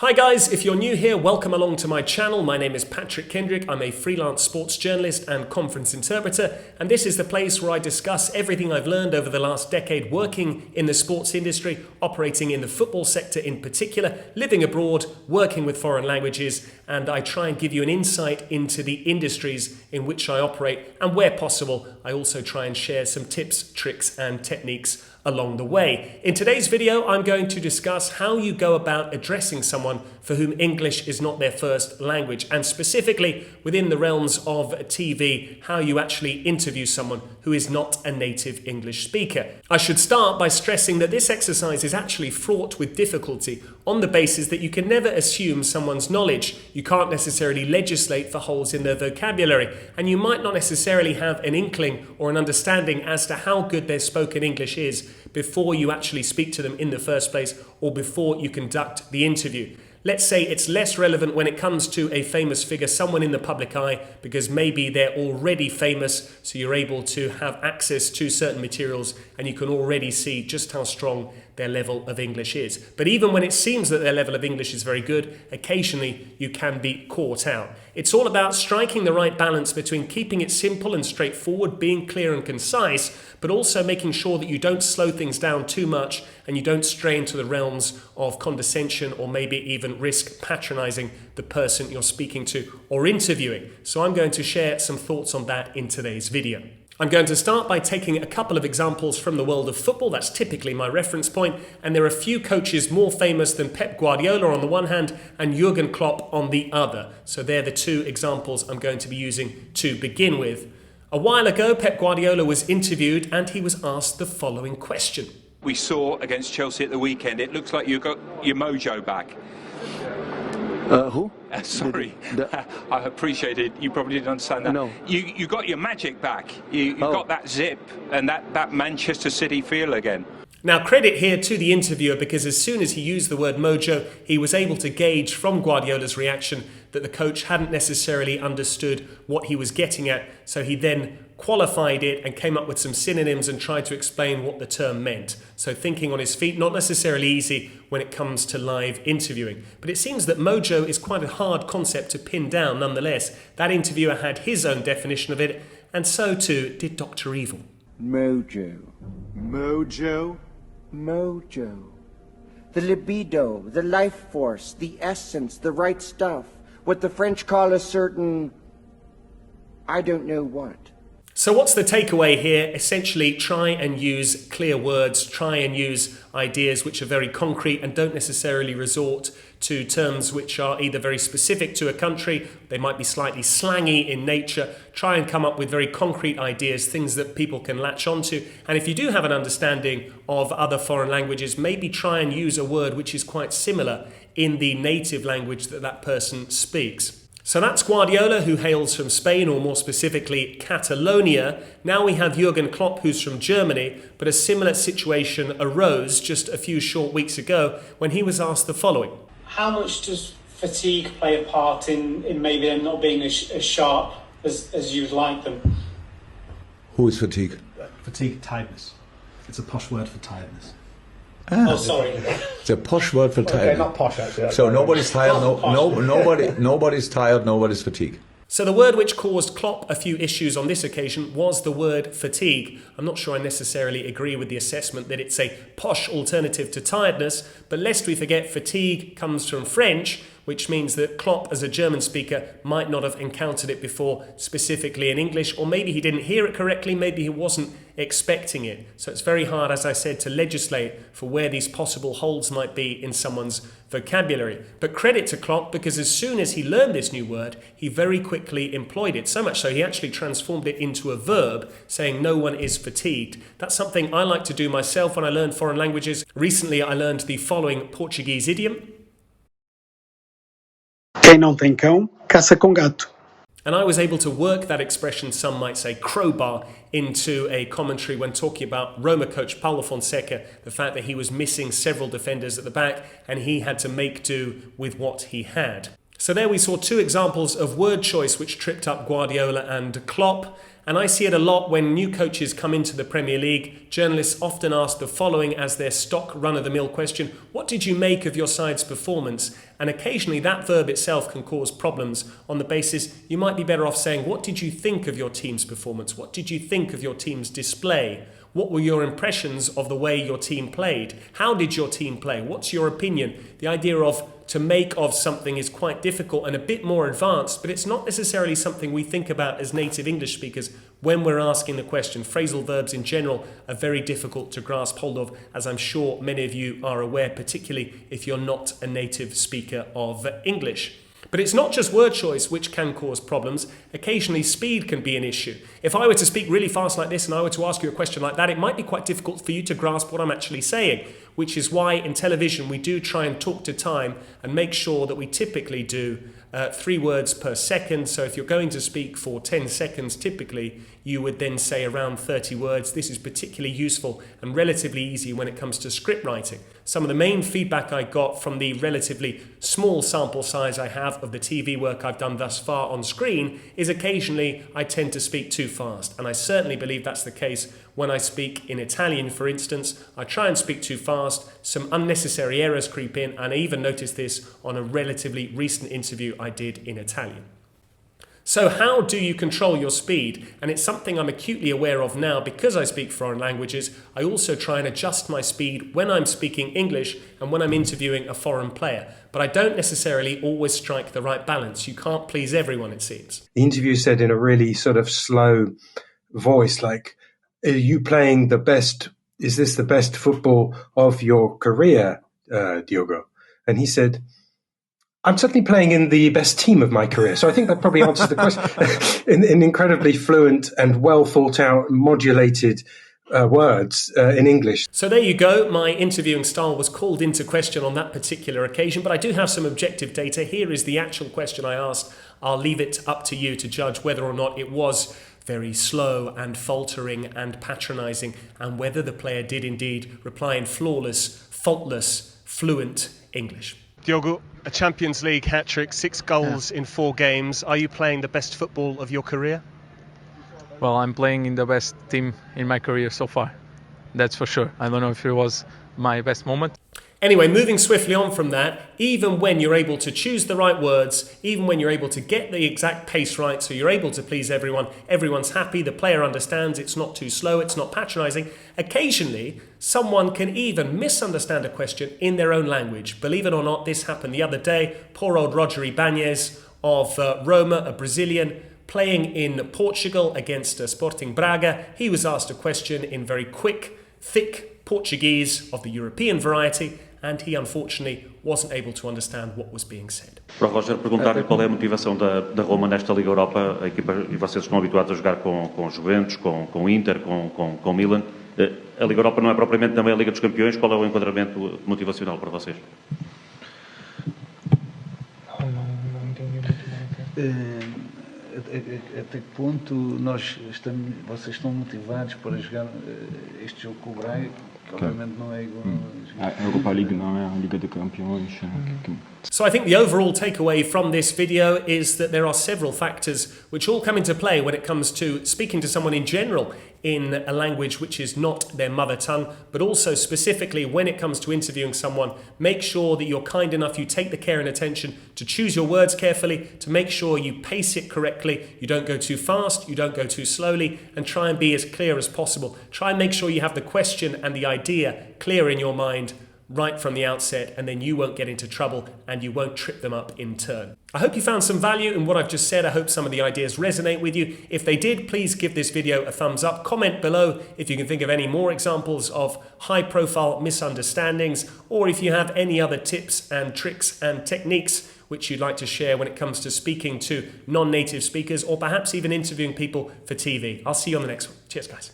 Hi guys, if you're new here, welcome along to my channel. My name is Patrick Kendrick. I'm a freelance sports journalist and conference interpreter, and this is the place where I discuss everything I've learned over the last decade working in the sports industry, operating in the football sector in particular, living abroad, working with foreign languages, and I try and give you an insight into the industries in which I operate, and where possible, I also try and share some tips, tricks, and techniques along the way. In today's video, I'm going to discuss how you go about addressing someone for whom English is not their first language, and specifically within the realms of TV, how you actually interview someone who is not a native English speaker. I should start by stressing that this exercise is actually fraught with difficulty on the basis that you can never assume someone's knowledge. You can't necessarily legislate for holes in their vocabulary, and you might not necessarily have an inkling or an understanding as to how good their spoken English is before you actually speak to them in the first place or before you conduct the interview. Let's say it's less relevant when it comes to a famous figure, someone in the public eye, because maybe they're already famous, so you're able to have access to certain materials and you can already see just how strong their level of English is. But even when it seems that their level of English is very good, occasionally you can be caught out. It's all about striking the right balance between keeping it simple and straightforward, being clear and concise, but also making sure that you don't slow things down too much and you don't stray into the realms of condescension or maybe even risk patronizing the person you're speaking to or interviewing. So I'm going to share some thoughts on that in today's video. I'm going to start by taking a couple of examples from the world of football. That's typically my reference point, and there are few coaches more famous than Pep Guardiola on the one hand and Jurgen Klopp on the other. So they're the two examples I'm going to be using to begin with. A while ago, Pep Guardiola was interviewed and he was asked the following question. We saw against Chelsea at the weekend, it looks like you got your mojo back. Who? Sorry, I appreciate it. You probably didn't understand that. No. You got your magic back. You got that zip and that Manchester City feel again. Now, credit here to the interviewer, because as soon as he used the word mojo, he was able to gauge from Guardiola's reaction that the coach hadn't necessarily understood what he was getting at. So he then qualified it and came up with some synonyms and tried to explain what the term meant. So thinking on his feet, not necessarily easy when it comes to live interviewing. But it seems that mojo is quite a hard concept to pin down nonetheless. That interviewer had his own definition of it, and so too did Dr. Evil. Mojo. Mojo? Mojo. The libido, the life force, the essence, the right stuff. What the French call a certain, I don't know what. So what's the takeaway here? Essentially, try and use clear words, try and use ideas which are very concrete and don't necessarily resort to terms which are either very specific to a country, they might be slightly slangy in nature. Try and come up with very concrete ideas, things that people can latch onto. And if you do have an understanding of other foreign languages, maybe try and use a word which is quite similar in the native language that that person speaks. So that's Guardiola, who hails from Spain, or more specifically Catalonia. Now we have Jurgen Klopp, who's from Germany, but a similar situation arose just a few short weeks ago when he was asked the following. How much does fatigue play a part in maybe them not being as sharp as you'd like them? Who is fatigue? Fatigue, tiredness. It's a posh word for tiredness. Oh, sorry. It's a posh word for tired. Okay, not posh actually. So nobody's tired, nobody's tired, nobody's fatigued. So the word which caused Klopp a few issues on this occasion was the word fatigue. I'm not sure I necessarily agree with the assessment that it's a posh alternative to tiredness, but lest we forget, fatigue comes from French, which means that Klopp, as a German speaker, might not have encountered it before specifically in English, or maybe he didn't hear it correctly, maybe he wasn't expecting it. So it's very hard, as I said, to legislate for where these possible holes might be in someone's vocabulary. But credit to Klopp, because as soon as he learned this new word, he very quickly employed it. So much so he actually transformed it into a verb, saying no one is fatigued. That's something I like to do myself when I learn foreign languages. Recently I learned the following Portuguese idiom. Quem não tem cão, caça com gato. And I was able to work that expression, some might say crowbar, into a commentary when talking about Roma coach Paulo Fonseca, the fact that he was missing several defenders at the back and he had to make do with what he had. So there we saw two examples of word choice which tripped up Guardiola and Klopp. And I see it a lot when new coaches come into the Premier League. Journalists often ask the following as their stock run-of-the-mill question: what did you make of your side's performance? And occasionally that verb itself can cause problems on the basis you might be better off saying, what did you think of your team's performance? What did you think of your team's display? What were your impressions of the way your team played? How did your team play? What's your opinion? The idea of to make of something is quite difficult and a bit more advanced, but it's not necessarily something we think about as native English speakers when we're asking the question. Phrasal verbs in general are very difficult to grasp hold of, as I'm sure many of you are aware, particularly if you're not a native speaker of English. But it's not just word choice which can cause problems. Occasionally speed can be an issue. If I were to speak really fast like this and I were to ask you a question like that, it might be quite difficult for you to grasp what I'm actually saying, which is why in television we do try and talk to time and make sure that we typically do 3 words per second. So if you're going to speak for 10 seconds, typically you would then say around 30 words. This is particularly useful and relatively easy when it comes to script writing. Some of the main feedback I got from the relatively small sample size I have of the TV work I've done thus far on screen is occasionally I tend to speak too fast. And I certainly believe that's the case when I speak in Italian, for instance. I try and speak too fast, some unnecessary errors creep in, and I even noticed this on a relatively recent interview I did in Italian. So how do you control your speed? And it's something I'm acutely aware of now because I speak foreign languages. I also try and adjust my speed when I'm speaking English and when I'm interviewing a foreign player. But I don't necessarily always strike the right balance. You can't please everyone, it seems. The interview said in a really sort of slow voice, like, are you playing the best? Is this the best football of your career, Diogo? And he said, I'm certainly playing in the best team of my career. So I think that probably answers the question in incredibly fluent and well thought out, modulated words in English. So there you go. My interviewing style was called into question on that particular occasion, but I do have some objective data. Here is the actual question I asked. I'll leave it up to you to judge whether or not it was very slow and faltering and patronising, and whether the player did indeed reply in flawless, faultless, fluent English. Diogo, a Champions League hat-trick, 6 goals in 4 games. Are you playing the best football of your career? Well, I'm playing in the best team in my career so far. That's for sure. I don't know if it was my best moment. Anyway, moving swiftly on from that, even when you're able to choose the right words, even when you're able to get the exact pace right, so you're able to please everyone, everyone's happy, the player understands, it's not too slow, it's not patronising, occasionally someone can even misunderstand a question in their own language. Believe it or not, this happened the other day. Poor old Roger Ibanez of Roma, a Brazilian, playing in Portugal against Sporting Braga. He was asked a question in very quick, thick Portuguese of the European variety, and he unfortunately wasn't able to understand what was being said. Para o Roger perguntar-lhe qual é a motivação da Roma nesta Liga Europa, a equipa, e vocês estão habituados a jogar com Juventus, com Inter, com Milan. A Liga Europa não é propriamente também a Liga dos Campeões. Qual é o enquadramento motivacional para vocês? Até que ponto vocês estão motivados para jogar este jogo com o Braga, que obviamente não é igual a Europa League, não é a Liga dos Campeões. So I think the overall takeaway from this video is that there are several factors which all come into play when it comes to speaking to someone in general in a language which is not their mother tongue, but also specifically when it comes to interviewing someone. Make sure that you're kind enough, you take the care and attention to choose your words carefully, to make sure you pace it correctly, you don't go too fast, you don't go too slowly, and try and be as clear as possible. Try and make sure you have the question and the idea clear in your mind right from the outset, and then you won't get into trouble and you won't trip them up in turn. I hope you found some value in what I've just said. I hope some of the ideas resonate with you. If they did, please give this video a thumbs up. Comment below if you can think of any more examples of high-profile misunderstandings, or if you have any other tips and tricks and techniques which you'd like to share when it comes to speaking to non-native speakers, or perhaps even interviewing people for TV. I'll see you on the next one. Cheers, guys.